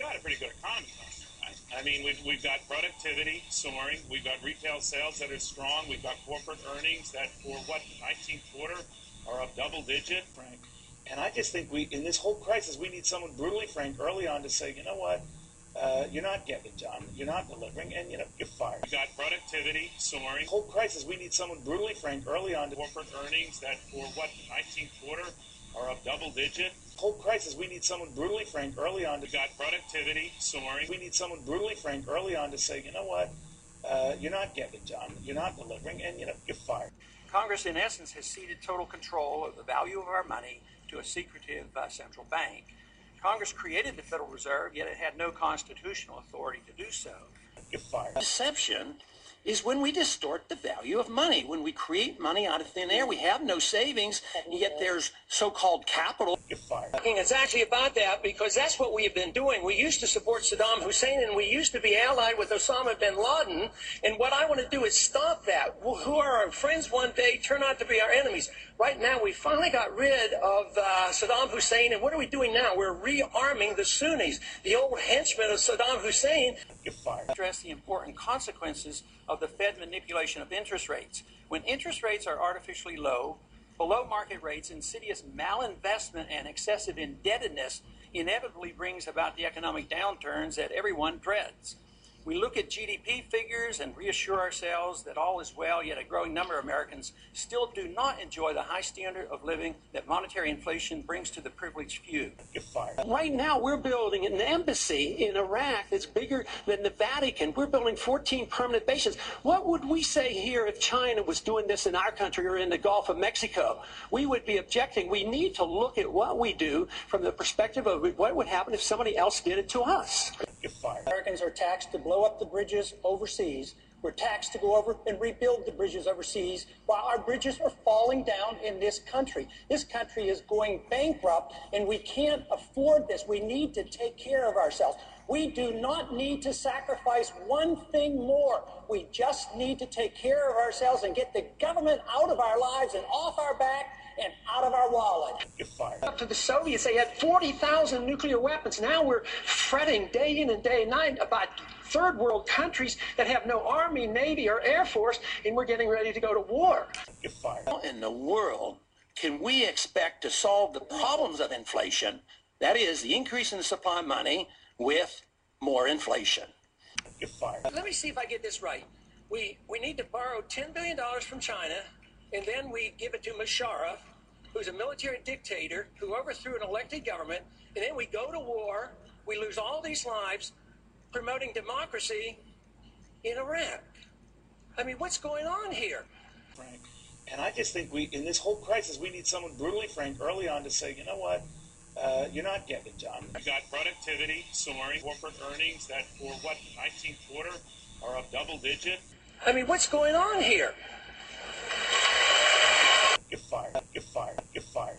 got a pretty good economy. I mean, we've got productivity soaring. We've got retail sales that are strong. We've got corporate earnings that, for what, 19th quarter, are up double digit, Frank. And I just think in this whole crisis, we need someone brutally frank early on to say, you know what, you're not getting it done. You're not delivering, and, you're fired. We've got productivity soaring. The whole crisis, we need someone brutally frank early on to corporate earnings that, for what, 19th quarter, are up double digit. Whole crisis, we need someone brutally frank early on. We got productivity soaring. We need someone brutally frank early on to say, you know what, you're not getting it done. You're not delivering, and, you're fired. Congress, in essence, has ceded total control of the value of our money to a secretive central bank. Congress created the Federal Reserve, yet it had no constitutional authority to do so. You're fired. Deception is when we distort the value of money. When we create money out of thin air, we have no savings, yet there's so-called capital. You're fired. It's actually about that, because that's what we have been doing. We used to support Saddam Hussein, and we used to be allied with Osama bin Laden, and what I want to do is stop that. Who are our friends one day turn out to be our enemies. Right now, we finally got rid of Saddam Hussein, and what are we doing now? We're rearming the Sunnis, the old henchmen of Saddam Hussein. You're fired. Address the important consequences of the Fed manipulation of interest rates. When interest rates are artificially low, below market rates, insidious malinvestment and excessive indebtedness inevitably brings about the economic downturns that everyone dreads. We look at GDP figures and reassure ourselves that all is well, yet a growing number of Americans still do not enjoy the high standard of living that monetary inflation brings to the privileged few. You're fired. Right now, we're building an embassy in Iraq that's bigger than the Vatican. We're building 14 permanent bases. What would we say here if China was doing this in our country or in the Gulf of Mexico? We would be objecting. We need to look at what we do from the perspective of what would happen if somebody else did it to us. You're fired. Americans are taxed to blow up the bridges overseas. We're taxed to go over and rebuild the bridges overseas while our bridges are falling down in this country. This country is going bankrupt, and we can't afford this. We need to take care of ourselves. We do not need to sacrifice one thing more. We just need to take care of ourselves and get the government out of our lives and off our back and out of our wallet. You're fired. Up to the Soviets, they had 40,000 nuclear weapons. Now we're fretting day in and day night about third world countries that have no army, navy, or air force, and we're getting ready to go to war. You're fired. How in the world can we expect to solve the problems of inflation, that is, the increase in the supply of money, with more inflation? You're fired. Let me see if I get this right. We need to borrow $10 billion from China, and then we give it to Musharraf, who's a military dictator who overthrew an elected government, and then we go to war, we lose all these lives promoting democracy in Iraq. I mean, what's going on here? Frank. And I just think in this whole crisis, we need someone brutally frank early on to say, you know what, you're not getting it done. We've got productivity soaring, corporate earnings that, for what, 19th quarter, are up double digit. I mean, what's going on here? You're fired. You're fired. You're fired.